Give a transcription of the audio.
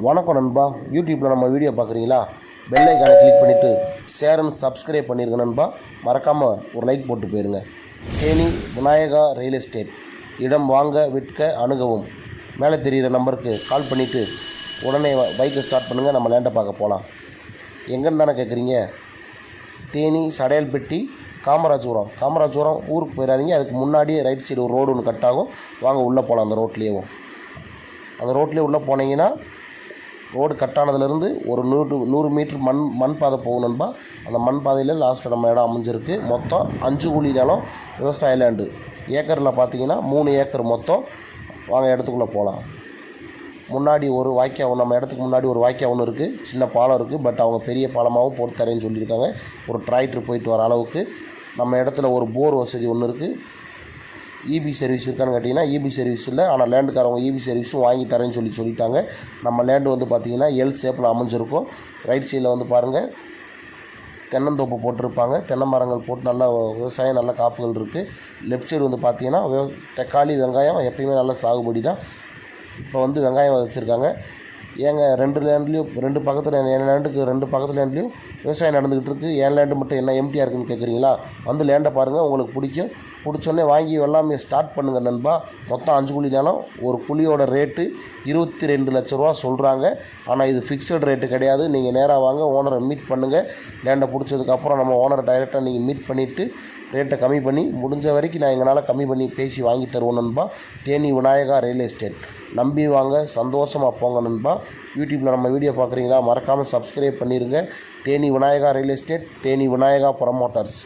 வணக்கம் நண்பா. யூடியூப்பில் நம்ம வீடியோ பார்க்குறீங்களா? பெல் ஐக்கானை கிளிக் பண்ணிவிட்டு ஷேர்னு சப்ஸ்கிரைப் பண்ணியிருங்க நண்பா. மறக்காமல் ஒரு லைக் போட்டு போயிருங்க. Theni Vinayaka real estate. இடம் வாங்க விற்க அணுகவும். மேலே தெரிகிற நம்பருக்கு கால் பண்ணிவிட்டு உடனே பைக்கை ஸ்டார்ட் பண்ணுங்கள். நம்ம லேண்டை பார்க்க போகலாம். எங்கன்னு தானே கேட்குறீங்க? தேனி சடையல்பட்டி காமராஜபுரம் ஊருக்கு போயிடாதீங்க. அதுக்கு முன்னாடியே ரைட் சைடு ஒரு ரோடு ஒன்று கட் ஆகும். வாங்க உள்ளே போகலாம். அந்த ரோட்லேயே உள்ளே போனீங்கன்னா ரோடு கட்டானதுலேருந்து ஒரு 100 மீட்ரு மண் பாதை போகும் நண்பா. அந்த மண் பாதையில் லாஸ்ட்டில் நம்ம இடம் அமைஞ்சிருக்கு. மொத்தம் 5 குழி நிலம் விவசாய லேண்டு. ஏக்கரில் பார்த்தீங்கன்னா 3 ஏக்கர் மொத்தம். வாங்க இடத்துக்குள்ளே போகலாம். முன்னாடி ஒரு வாய்க்கால், நம்ம இடத்துக்கு முன்னாடி ஒரு வாய்க்கால் ஒன்று இருக்குது. சின்ன பாலம் இருக்குது. பட் அவங்க பெரிய பாலமாகவும் போட்டு தரேன்னு சொல்லியிருக்காங்க. ஒரு டிராக்டர் போயிட்டு வர அளவுக்கு. நம்ம இடத்துல ஒரு போர் வசதி ஒன்று இருக்குது. இபி சர்வீஸ் இருக்கான்னு கேட்டிங்கன்னா இபி சர்வீஸ் இல்லை. ஆனால் லேண்டுக்காரவங்க இபி சர்வீஸும் வாங்கி தரேன்னு சொல்லிட்டாங்க. நம்ம லேண்டு வந்து பார்த்திங்கன்னா எல் ஷேப்பில் அமைஞ்சிருக்கும். ரைட் சைடில் வந்து பாருங்கள் தென்னந்தோப்பு போட்டிருப்பாங்க. தென்னை மரங்கள் போட்டு நல்லா விவசாயம், நல்ல காப்புகள் இருக்குது. லெஃப்ட் சைடு வந்து பார்த்திங்கன்னா தக்காளி, வெங்காயம் எப்பயுமே நல்ல சாகுபடி தான். இப்போ வந்து வெங்காயம் வச்சுருக்காங்க. ஏங்க 2 லேண்ட்லேயும் 2 பக்கத்தில், என் லேண்டுக்கு 2 பக்கத்து லேண்ட்லேயும் விவசாயம் நடந்துக்கிட்டு இருக்குது. என் லேண்டு மட்டும் என்ன எம்டியாக இருக்குதுன்னு கேட்குறீங்களா? வந்து லேண்டை பாருங்கள், உங்களுக்கு பிடிச்சோன்னே வாங்கி எல்லாமே ஸ்டார்ட் பண்ணுங்கள் நண்பா. மொத்தம் 5 குழி நிலம். ஒரு குழியோட ரேட்டு 22 லட்ச ரூபா சொல்கிறாங்க. ஆனால் இது ஃபிக்ஸட் ரேட்டு கிடையாது. நீங்கள் நேராக வாங்க, ஓனரை மீட் பண்ணுங்கள். லேண்டை பிடிச்சதுக்கப்புறம் நம்ம ஓனரை டைரெக்டாக நீங்கள் மீட் பண்ணிவிட்டு ரேட்டை கம்மி பண்ணி முடிஞ்ச வரைக்கும் நான் எங்களால் கம்மி பண்ணி பேசி வாங்கி தருவோம் நண்பா. Theni Vinayaka real estate. நம்பி வாங்க, சந்தோஷமாக போங்க நண்பா. யூடியூப்பில் நம்ம வீடியோ பார்க்குறீங்களா? மறக்காமல் சப்ஸ்கிரைப் பண்ணிடுங்க. Theni Vinayaka real estate, Theni Vinayaka promoters.